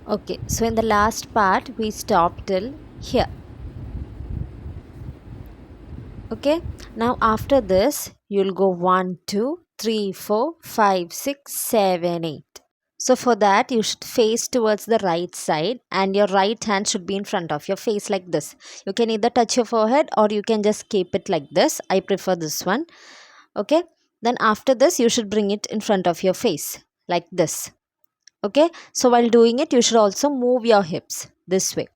Okay, so in the last part we stopped till here. Okay, now after this you'll go 1, 2, 3, 4, 5, 6, 7, 8. So for that you should face towards the right side and your right hand should be in front of your face like this. You can either touch your forehead or you can just keep it like this. I prefer this one. Okay, then after this you should bring it in front of your face like this. Okay, so while doing it you should also move your hips this way.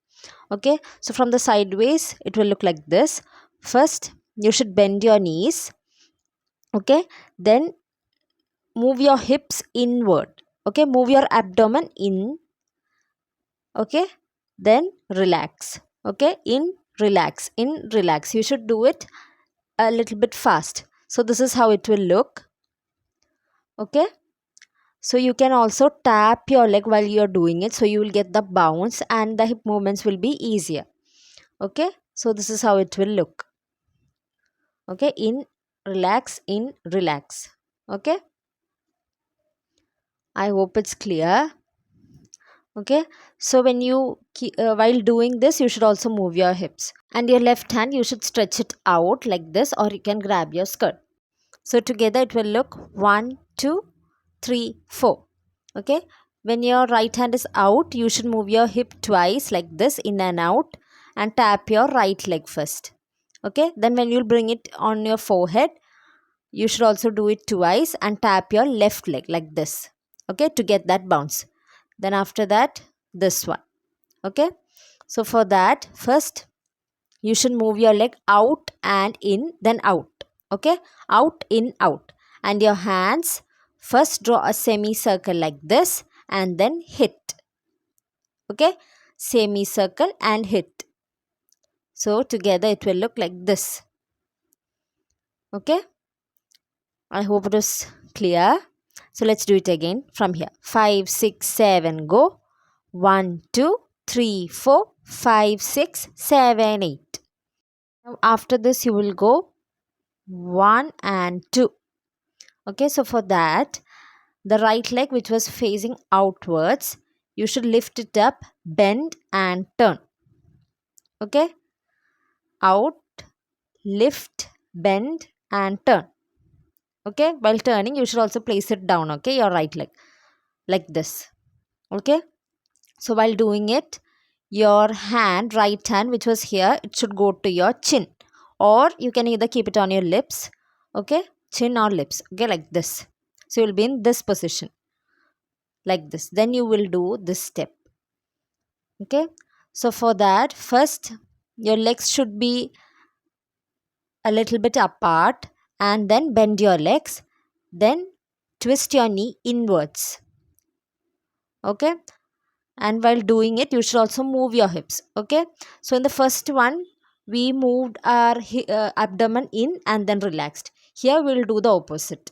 Okay, so from the sideways it will look like this. First you should bend your knees. Okay, then move your hips inward. Okay, move your abdomen in. Okay, then relax. Okay, in relax. You should do it a little bit fast. So this is how it will look. Okay, so you can also tap your leg while you're doing it, so you will get the bounce and the hip movements will be easier. Okay, so this is how it will look. Okay, in relax. Okay, I hope it's clear. Okay, so when you while doing this you should also move your hips and your left hand you should stretch it out like this, or you can grab your skirt. So together it will look 1, 2, 3, 4. Okay, when your right hand is out you should move your hip twice like this, in and out, and tap your right leg first. Okay, then when you'll bring it on your forehead you should also do it twice and tap your left leg like this. Okay, to get that bounce. Then after that this one. Okay, so for that first you should move your leg out and in, then out. Okay, out, in, out, and your hands first draw a semicircle like this and then hit. Okay, semicircle and hit. So together it will look like this. Okay, I hope it is clear. So let's do it again from here. 5, 6, 7, go. 1, 2, 3, 4, 5, 6, 7, 8. Now after this you will go 1 and 2. Okay, so for that the right leg which was facing outwards, you should lift it up, bend and turn. Okay, out, lift, bend and turn. Okay, while turning you should also place it down. Okay, your right leg like this. Okay, so while doing it your right hand which was here, it should go to your chin, or you can either keep it on your lips. Okay, chin or lips. Okay, like this. So you will be in this position like this. Then you will do this step. Okay, so for that first your legs should be a little bit apart and then bend your legs, then twist your knee inwards. Okay, and while doing it you should also move your hips. Okay, so in the first one we moved our abdomen in and then relaxed. Here we will do the opposite.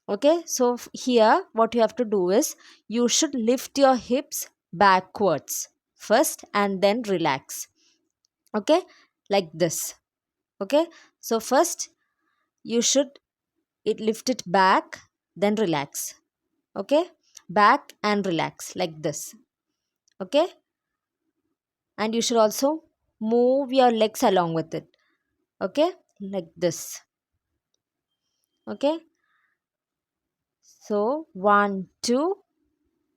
Okay, so here what you have to do is you should lift your hips backwards first and then relax. Okay, like this. Okay, so first you should lift it back, then relax. Okay, back and relax like this. Okay, and you should also move your legs along with it. Okay, like this. Okay, so 1, 2,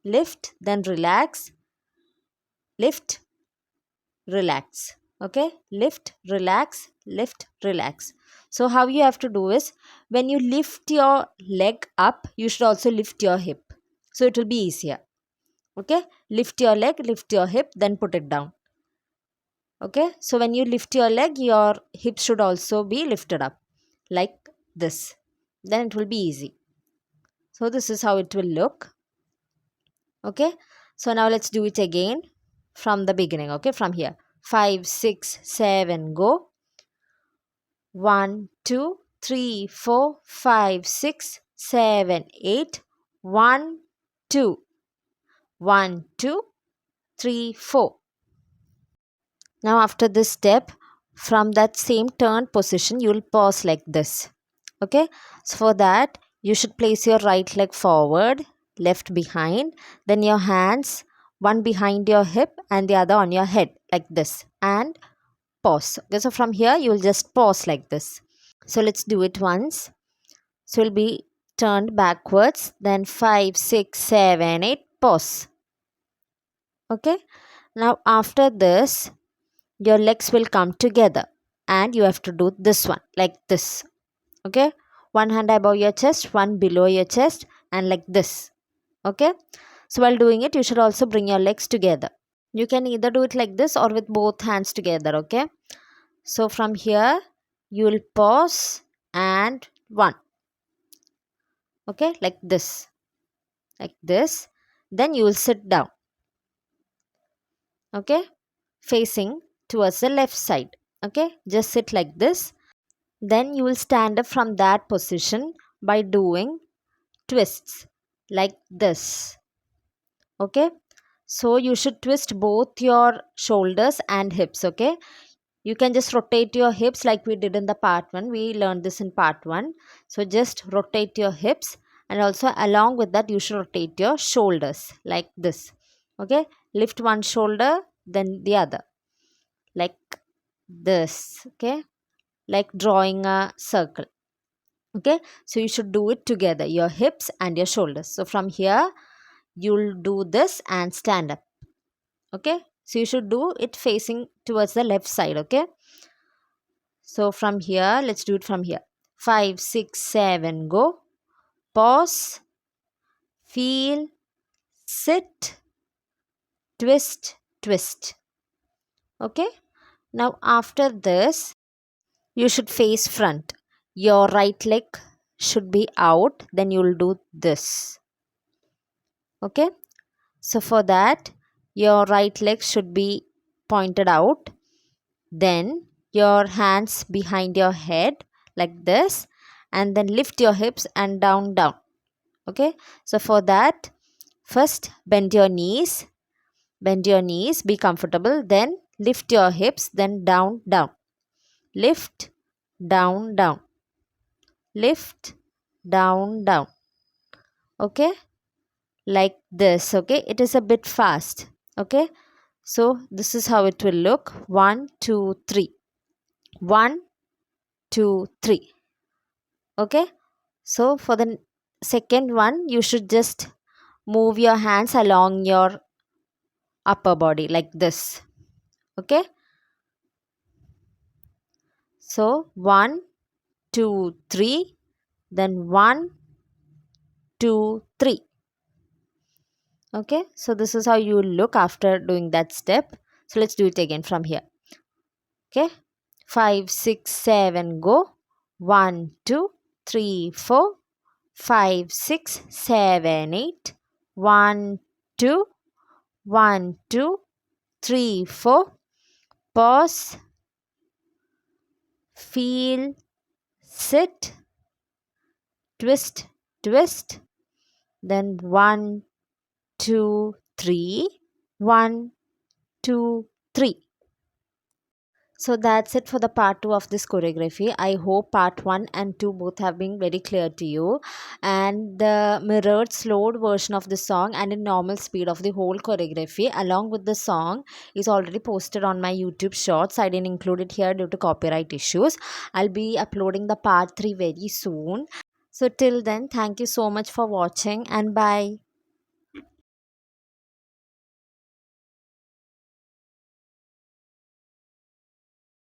lift, then relax, lift, relax. Okay, lift, relax. So how you have to do is when you lift your leg up you should also lift your hip, so it will be easier. Okay, lift your leg, lift your hip, then put it down. Okay, so when you lift your leg your hips should also be lifted up like this, then it will be easy. So this is how it will look. Okay, so now let's do it again from the beginning. Okay, from here 5, 6, 7, go. 1, 2, 3, 4, 5, 6, 7, 8. 1, 2, 1, 2, 3, 4. Now after this step, from that same turn position you will pause like this. Okay, so for that you should place your right leg forward, left behind, then your hands one behind your hip and the other on your head like this, and pause. Okay, so from here you will just pause like this. So let's do it once. So we'll be turned backwards, then 5, 6, 7, 8, pause. Okay, now after this your legs will come together and you have to do this one like this. Okay, one hand above your chest, one below your chest, and like this. Okay, so while doing it you should also bring your legs together. You can either do it like this or with both hands together. Okay, so from here you will pause and one. Okay, like this, then you will sit down. Okay, facing towards the left side. Okay, just sit like this. Then you will stand up from that position by doing twists like this. Okay, so you should twist both your shoulders and hips. Okay, you can just rotate your hips like we did in the part 1. We learned this in part 1. So just rotate your hips, and also along with that you should rotate your shoulders like this. Okay, lift one shoulder then the other like this. Okay, like drawing a circle. Okay, so you should do it together, your hips and your shoulders. So from here you'll do this and stand up. Okay, so you should do it facing towards the left side. Okay, so from here let's do it from here. 5, 6, 7, go. Pause, feel, sit, twist, twist. Okay, now after this you should face front. Your right leg should be out, then you'll do this. Okay, so for that your right leg should be pointed out, then your hands behind your head like this, and then lift your hips and down down. Okay, so for that first bend your knees, be comfortable, then lift your hips, then down down, lift, down down, lift, down down. Okay, like this. Okay, it is a bit fast. Okay, so this is how it will look. 1, 2, 3. 1, 2, 3. Okay, so for the second one you should just move your hands along your upper body like this. Okay, so 1, 2, 3, then 1, 2, 3. Okay, so this is how you look after doing that step. So let's do it again from here. Okay, 5, 6, 7, go. 1, 2, 3, 4, 5, 6, 7, 8. 1, 2, 1, 2, 3, 4. Pause, feel, sit, twist, twist. Then 1, 2, 3. 1, 2, 3. So that's it for the part 2 of this choreography. I hope part 1 and 2 both have been very clear to you. And the mirrored slowed version of the song and in normal speed of the whole choreography along with the song is already posted on my YouTube shorts. I didn't include it here due to copyright issues. I'll be uploading the part 3 very soon. So till then, thank you so much for watching and bye.